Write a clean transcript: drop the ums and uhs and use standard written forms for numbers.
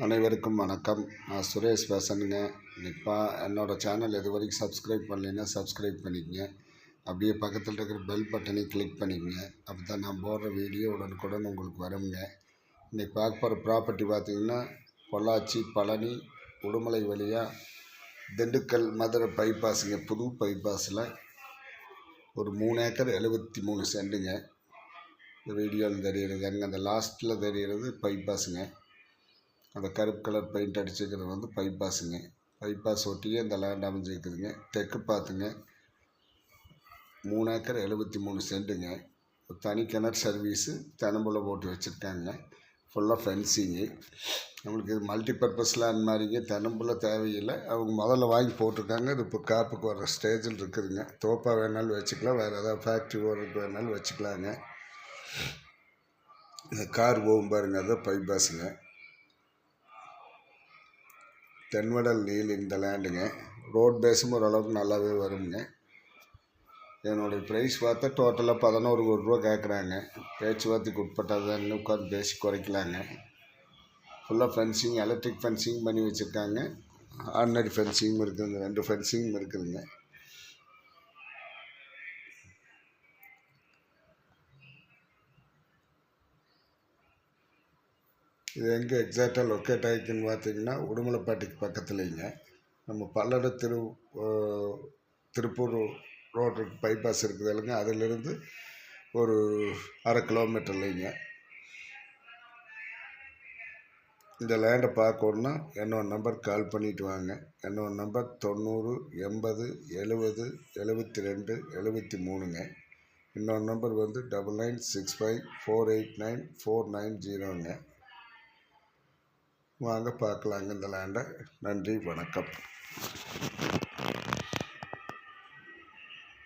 அனைவருக்கும் வணக்கம். நான் சுரேஷ் பேசுகிறேங்க. இப்போ என்னோடய சேனல் இது வரைக்கும் சப்ஸ்கிரைப் பண்ணலைன்னா சப்ஸ்கிரைப் பண்ணிக்கங்க. அப்படியே பக்கத்தில் இருக்கிற பெல் பட்டனை கிளிக் பண்ணிக்கங்க. அப்போ தான் நான் போடுற வீடியோ உடனுக்குடன் உங்களுக்கு வருங்க. இன்றைக்கி பார்க்க போகிற ப்ராப்பர்ட்டி பார்த்திங்கன்னா பொள்ளாச்சி பழனி உடுமலை வழியாக திண்டுக்கல் மதுரை பைபாஸுங்க. புது பைபாஸில் ஒரு 3 ஏக்கர் 73 சென்ட்டுங்க. இந்த வீடியோவில் தெரிகிறதுங்க, அந்த லாஸ்ட்டில் தெரிகிறது பைபாஸுங்க. அந்த கருப்பு கலர் பெயிண்ட் அடிச்சுக்கிறது வந்து பைபாஸுங்க. பைபாஸ் ஒட்டியே இந்த லேண்ட் அமைஞ்சிருக்குதுங்க. தெற்கு பார்த்துங்க 3 ஏக்கர் 73 சென்ட்டுங்க. தனி கிணறு சர்வீஸு தென்னம்புல போட்டு வச்சுருக்காங்க. ஃபுல்லாக ஃபென்சிங்கு. நம்மளுக்கு இது மல்டி பர்பஸ் லேண்ட் மாதிரிங்க. தென்னம்புல தேவையில்லை, அவங்க முதல்ல வாங்கி போட்டிருக்காங்க. இது இப்போ காப்புக்கு வர்ற ஸ்டேஜில் இருக்குதுங்க. தோப்பாக வேணாலும் வச்சுக்கலாம், வேறு ஏதாவது ஃபேக்ட்ரி ஓடுறதுக்கு வேணாலும் வச்சுக்கலாங்க. இந்த கார் போகும் பாருங்க, அதுதான் பைபாஸுங்க. தென்வடல் நீல் இந்த லேண்டுங்க. ரோட் பேஸும் ஓரளவுக்கு நல்லாவே வருங்க. என்னுடைய ப்ரைஸ் பார்த்தா டோட்டலாக 11 கோடி ரூபா கேட்குறாங்க. பேச்சுவார்த்தைக்கு உட்பட்டது தான், இன்னும் உட்காந்து பேசி குறைக்கலாங்க. ஃபுல்லாக ஃபென்சிங், எலக்ட்ரிக் ஃபென்சிங் பண்ணி வச்சுருக்காங்க. ஆர்டினரி ஃபென்சிங்கும் இருக்குதுங்க. 2 ஃபென்சிங்கும் இருக்குதுங்க. இது எங்கே எக்ஸாக்டாக லொக்கேட் ஆகிக்குன்னு பார்த்தீங்கன்னா உடுமலைப்பேட்டைக்கு பக்கத்துலேங்க. நம்ம பல்லட திருப்பூர் ரோடு பைபாஸ் இருக்குது இல்லைங்க, அதிலிருந்து ஒரு 1/2 கிலோமீட்டர்லைங்க. இந்த லேண்டை பார்க்கணுன்னா என்னோட நம்பர் கால் பண்ணிவிட்டு வாங்க. என்னோட நம்பர் 90 80 70 72 73ங்க. இன்னொரு நம்பர் வந்து 9965 489 490ங்க. வாங்க பார்க்கலாங்க இந்த லேண்டை. நன்றி, வணக்கம்.